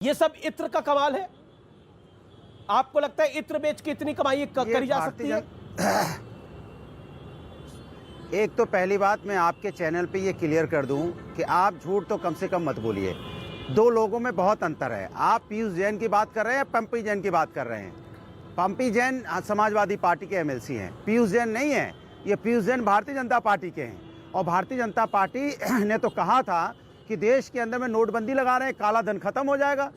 ये सब इत्र का कमाल है। आपको लगता है इत्र बेच के इतनी कमाई करी जा सकती है? एक तो पहली बात मैं आपके चैनल पे ये क्लियर कर दूं कि आप झूठ तो कम से कम मत बोलिए। दो लोगों में बहुत अंतर है। आप पीयूष जैन की बात कर रहे हैं, पंपी जैन की बात कर रहे हैं। पंपी जैन समाजवादी पार्टी के एमएलसी हैं, पीयूष जैन नहीं है। ये पीयूष जैन भारतीय जनता पार्टी के हैं और भारतीय जनता पार्टी ने तो कहा था कि देश के अंदर में नोटबंदी लगा रहे हैं, काला धन खत्म हो जाएगा।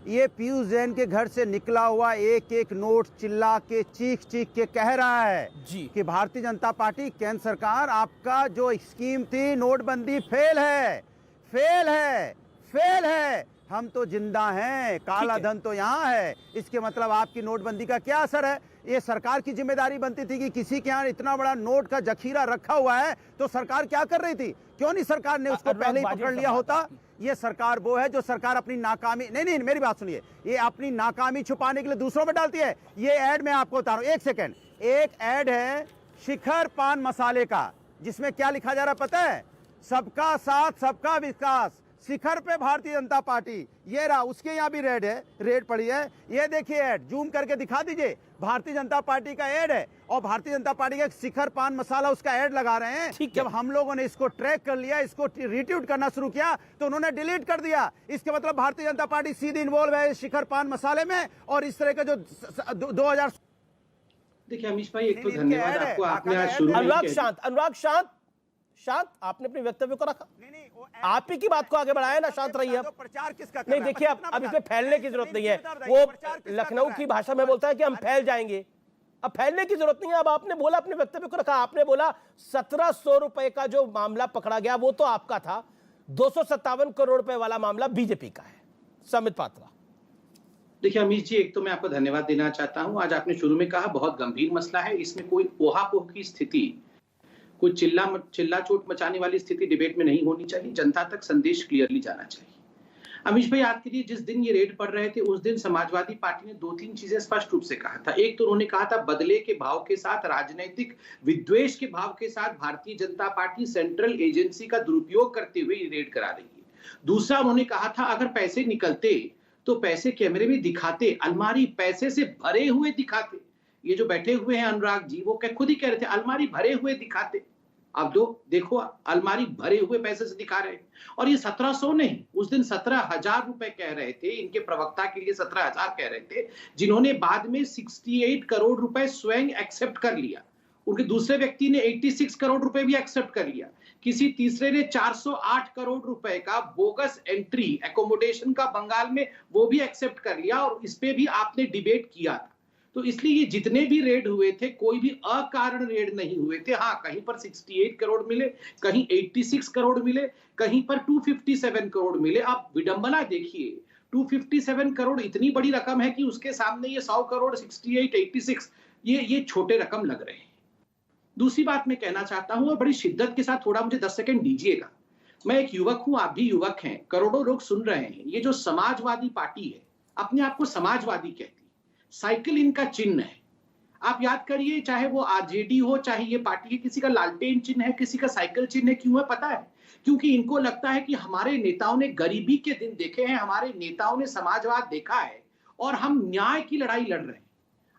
ये पीयूष जैन के घर से निकला हुआ एक एक नोट चिल्ला के चीख चीख के कह रहा है जी कि भारतीय जनता पार्टी, केंद्र सरकार, आपका जो स्कीम थी नोटबंदी फेल है, फेल है, फेल है। हम तो जिंदा हैं, काला धन तो यहाँ है। इसके मतलब आपकी नोटबंदी का क्या असर है? ये सरकार की जिम्मेदारी बनती थी कि किसी के यहाँ इतना बड़ा नोट का जखीरा रखा हुआ है तो सरकार क्या कर रही थी? क्यों नहीं सरकार ने उसको पहले ही पकड़ लिया होता? ये सरकार वो है जो सरकार अपनी नाकामी, नहीं मेरी बात सुनिए, ये अपनी नाकामी छुपाने के लिए दूसरों में डालती है। ये ऐड मैं आपको बता रहा हूं, एक सेकंड। एक ऐड है शिखर पान मसाले का, जिसमें क्या लिखा जा रहा पता है? सबका साथ सबका विकास, शिखर पे भारतीय जनता पार्टी। ये रहा, उसके यहाँ भी रेड है, रेड पड़ी है। ये देखिए ऐड, जूम करके दिखा दीजिए, भारतीय जनता पार्टी का ऐड है और भारतीय जनता पार्टी का शिखर पान मसाला उसका ऐड लगा रहे हैं। जब हम लोगों ने इसको ट्रैक कर लिया, इसको रिट्वीट करना शुरू किया तो उन्होंने डिलीट कर दिया। इसके मतलब भारतीय जनता पार्टी सीधी इन्वॉल्व है शिखर पान मसाले में और इस तरह का जो 2000। देखिए अमीश भाई, एक तो धन्यवाद आपको, आपने आज शुरू में अनुराग शांत आपने अपने वक्तव्य को रखा। आप ही की बात को आगे बढ़ाया ना, शांत रहिए। अब प्रचार किसका? नहीं देखिए, अब इसमें फैलने की जरूरत नहीं है। वो लखनऊ की भाषा में बोलता है कि हम फैल जाएंगे। अब फैलने की जरूरत नहीं है। अब आपने बोला, अपने वक्तव्य को रखा। आपने बोला 1700 रुपए का जो मामला पकड़ा गया वो तो आपका था, 257 करोड़ रुपए वाला मामला बीजेपी का है। संबित पात्रा। देखिए अमीश जी, एक तो मैं आपको धन्यवाद देना चाहता हूं। आज आपने शुरू में कहा बहुत गंभीर मसला है, इसमें कोई ओहापोह की स्थिति, कोई चिल्ला चोट मचाने वाली स्थिति डिबेट में नहीं होनी चाहिए। जनता तक संदेश क्लियरली जाना चाहिए। अमीश भाई, याद करिए, जिस दिन ये रेड पड़ रहे थे उस दिन समाजवादी पार्टी ने 2-3 चीजें स्पष्ट रूप से कहा था। एक तो उन्होंने कहा था बदले के भाव के साथ, राजनीतिक विद्वेष के भाव के साथ Bharatiya Janata party central agency का दुरुपयोग करते हुए ये रेड करा रही है। दूसरा उन्होंने कहा था अगर पैसे निकलते तो पैसे कैमरे में दिखाते, अलमारी पैसे से भरे हुए दिखाते। ये जो बैठे हुए हैं अनुराग जी, वो खुद ही कह रहे थे अलमारी भरे हुए दिखाते। अब देखो अलमारी भरे हुए पैसे से दिखा रहे हैं। और ये 1700 नहीं, उस दिन 17,000 रुपए कह रहे थे। इनके प्रवक्ता के लिए 17,000 कह रहे थे, जिन्होंने बाद में 68 करोड़ रुपए स्वयं एक्सेप्ट कर लिया। उनके दूसरे व्यक्ति ने 86 करोड़ रुपए भी एक्सेप्ट कर लिया। किसी तीसरे ने 408 करोड़ रुपए का बोगस एंट्री एकोमोडेशन का बंगाल में, वो भी एक्सेप्ट कर लिया और इस पे भी आपने डिबेट किया था। तो इसलिए ये जितने भी रेड हुए थे, कोई भी अकारण रेड नहीं हुए थे। हाँ, कहीं पर 68 करोड़ मिले, कहीं 86 करोड़ मिले, कहीं पर 257 करोड़ मिले। आप विडंबना देखिए, 257 करोड़ इतनी बड़ी रकम है कि उसके सामने ये 100 करोड़ 68, 86 ये छोटे रकम लग रहे हैं। दूसरी बात मैं कहना चाहता हूं और बड़ी शिद्दत के साथ, थोड़ा मुझे 10 सेकंड दीजिएगा। मैं एक युवक हूं, आप भी युवक हैं, करोड़ों लोग सुन रहे हैं। ये जो समाजवादी पार्टी है, अपने आप को समाजवादी कहती है, साइकिल इनका चिन्ह है। आप याद करिए, चाहे वो आरजेडी हो, चाहे ये पार्टी है, किसी का लालटेन चिन्ह है, किसी का साइकिल चिन्ह है। क्यों है पता है? क्योंकि इनको लगता है कि हमारे नेताओं ने गरीबी के दिन देखे हैं, हमारे नेताओं ने समाजवाद देखा है और हम न्याय की लड़ाई लड़ रहे हैं।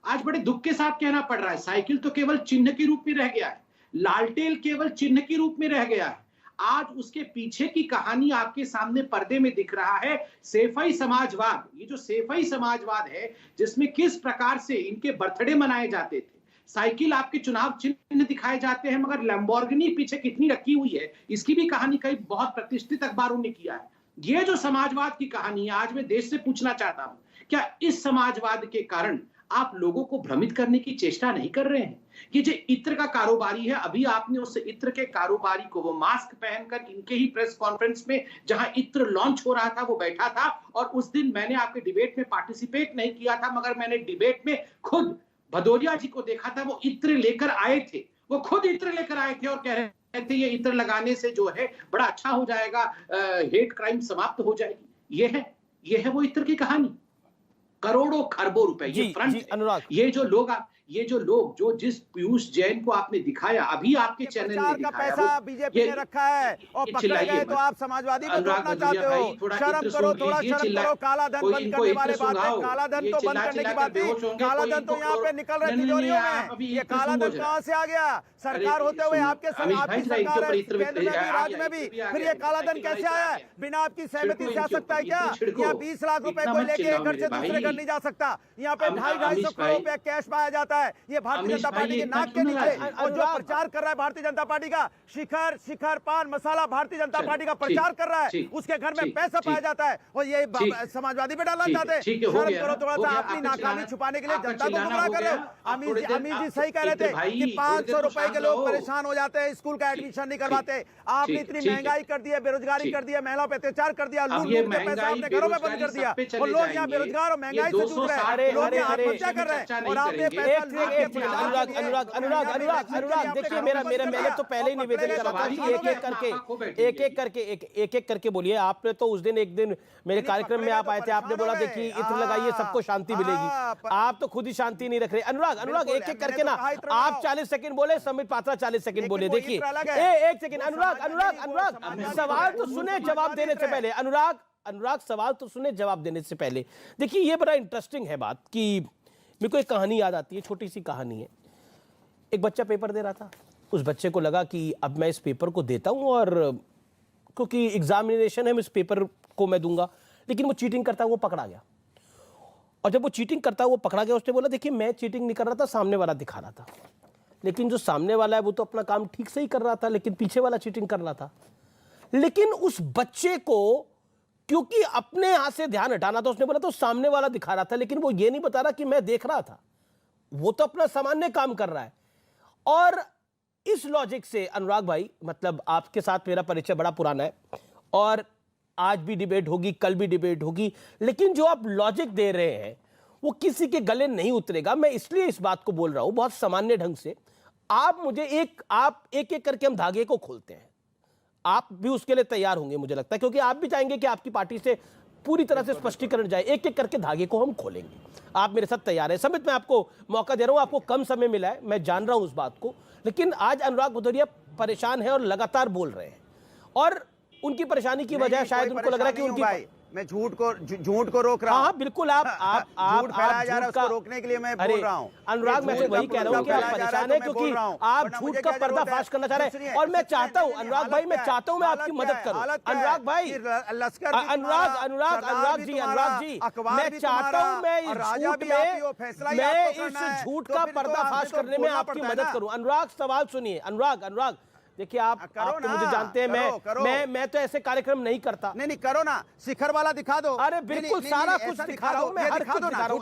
आज बड़े दुख के साथ कहना पड़ रहा है, साइकिल तो केवल चिन्ह के रूप में रह गया है, लालटेन केवल चिन्ह के रूप में रह गया है। आज उसके पीछे की कहानी आपके सामने पर्दे में दिख रहा है, सेफई समाजवाद। ये जो सेफई समाजवाद है, जिसमें किस प्रकार से इनके बर्थडे मनाए जाते थे, साइकिल आपके चुनाव चिन्ह दिखाए जाते हैं, मगर लैम्बोर्गिनी पीछे कितनी रखी हुई है, इसकी भी कहानी कई बहुत प्रतिष्ठित अखबारों ने किया है। ये जो समाजवाद की कहानी है, आज मैं देश से पूछना चाहता हूं, क्या इस समाजवाद के कारण आप लोगों को भ्रमित करने की चेष्टा नहीं कर रहे हैं? कि जो इत्र का कारोबारी है, अभी आपने उस इत्र के कारोबारी को, वो मास्क पहनकर इनके ही प्रेस कॉन्फ्रेंस में जहां इत्र लॉन्च हो रहा था वो बैठा था। और उस दिन मैंने आपके डिबेट में पार्टिसिपेट नहीं किया था, मगर मैंने डिबेट में खुद भदौरिया जी को देखा था। वो इत्र लेकर आए थे, वो खुद इत्र लेकर आए थे और कह रहे थे ये इत्र लगाने से जो है बड़ा अच्छा हो जाएगा, हेट क्राइम समाप्त हो जाएगी। ये है वो इत्र की कहानी। करोड़ों खरबों रुपए, ये फ्रंट जी, है। अनुराग। ये जो लोग जो जिस पीयूष जैन को आपने दिखाया, अभी आपके चैनल में प्रचार का दिखाया, पैसा बीजेपी ने रखा है और पकड़े गए तो आप समाजवादी में जोड़ना चाहते हो। शर्म करो, थोड़ा शर्म करो। काला धन बंद करने वाले बात है, काला धन तो बंद करने की बात नहीं, काला धन तो यहाँ पे निकल रहे तिजोरियों में। ये काला धन कहाँ से आ गया? सरकार होते हुए आपकी सरकार है, केंद्र में भी, राज्य में भी, फिर ये काला धन कैसे आया है? बिना आपकी सहमति से आ सकता है क्या? यहाँ 20 लाख रुपए कोई लेके एक घर से दूसरे घर नहीं जा सकता। यहाँ पे 250-250 करोड़ रुपए कैश पाया जाता है। ये भारतीय जनता पार्टी के नाक के नीचे, और जो प्रचार कर रहा है भारतीय जनता पार्टी का, शिखर पान मसाला भारतीय जनता पार्टी का प्रचार कर रहा है, उसके घर में पैसा पाया जाता है और ये समाजवादी पे डालना चाहते हैं। शर्म करो थोड़ा सा। अपनी नाकामी छुपाने के लिए जनता को गुमराह कर रहे हो। अमित जी सही कह रहे थे कि 500 रुपए के लोग परेशान हो जाते हैं, स्कूल का एडमिशन नहीं करवाते। आपने इतनी महंगाई कर दी है, बेरोजगारी कर दी है, महिलाओं पे अत्याचार कर दिया, लूट के पैसा अपने घरों में बंद कर दिया और लोग यहाँ बेरोजगार और महंगाई से जूझ रहे हैं, लोग आत्महत्या कर रहे हैं और आपने अनुराग देखिए, मैंने तो पहले ही निवेदन करा था कि एक एक करके बोलिए। आपने तो उस दिन एक दिन मेरे कार्यक्रम में आप आए थे, आपने बोला देखिए इत्र लगाइए सबको शांति मिलेगी। आप तो खुद ही शांति नहीं रख रहे। अनुराग एक एक करके ना, आप 40 सेकंड बोले, संबित पात्रा 40 सेकंड बोले। देखिए एक सेकंड, अनुराग सवाल तो सुने जवाब देने से पहले। अनुराग सवाल तो सुने जवाब देने से पहले। देखिए ये बड़ा इंटरेस्टिंग है बात कि मेरे को एक कहानी याद आती है, छोटी सी कहानी है। एक बच्चा पेपर दे रहा था, उस बच्चे को लगा कि अब मैं इस पेपर को देता हूं और क्योंकि एग्जामिनेशन है, मैं इस पेपर को मैं दूंगा, लेकिन वो चीटिंग करता हुआ पकड़ा गया। और जब वो चीटिंग करता हुआ पकड़ा गया, उसने बोला देखिए मैं चीटिंग नहीं कर रहा था, सामने वाला दिखा रहा था। लेकिन जो सामने वाला है वो तो अपना काम ठीक से ही कर रहा था, लेकिन पीछे वाला चीटिंग कर रहा था। लेकिन उस बच्चे को क्योंकि अपने यहां से ध्यान हटाना था, उसने बोला तो सामने वाला दिखा रहा था, लेकिन वो ये नहीं बता रहा कि मैं देख रहा था, वो तो अपना सामान्य काम कर रहा है। और इस लॉजिक से अनुराग भाई, मतलब आपके साथ मेरा परिचय बड़ा पुराना है और आज भी डिबेट होगी, कल भी डिबेट होगी, लेकिन जो आप लॉजिक दे रहे हैं वो किसी के गले नहीं उतरेगा। मैं इसलिए इस बात को बोल रहा हूं बहुत सामान्य ढंग से। आप एक एक करके हम धागे को खोलते हैं, आप भी उसके लिए तैयार होंगे मुझे लगता है, क्योंकि आप भी चाहेंगे कि आपकी पार्टी से पूरी तरह से स्पष्टीकरण जाए। एक एक करके धागे को हम खोलेंगे, आप मेरे साथ तैयार है। संबित मैं आपको मौका दे रहा हूं, आपको कम समय मिला है, मैं जान रहा हूं उस बात को, लेकिन आज अनुराग भदौरिया परेशान है और लगातार बोल रहे हैं और उनकी परेशानी की वजह शायद उनको लग रहा है कि उनकी, मैं झूठ को रोक रहा हूं। हाँ बिल्कुल, आप झूठ फैलाया जा रहा है, उसको रोकने के लिए मैं बोल रहा हूं। अनुराग मैं तो वही कह रहा हूं कि आप परेशान हैं क्योंकि आप झूठ का पर्दाफाश करना चाह रहे हैं और मैं चाहता हूं अनुराग भाई, मैं चाहता हूं मैं आपकी मदद करूं। अनुराग भाई, अनुराग जी मैं चाहता हूं मैं इस झूठ का पर्दाफाश करने में आपकी मदद करूं। अनुराग सवाल सुनिए। अनुराग देखिए आप तो मुझे जानते हैं, मैं तो ऐसे कार्यक्रम नहीं करता। नहीं करो ना, शिखर वाला दिखा दो। अरे बिल्कुल सारा कुछ दिखा रहा हूं मैं, हर कुछ दिखा रहा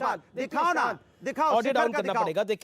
हूं। दिखाओ ना, ऑडियो डाउन करना पड़ेगा।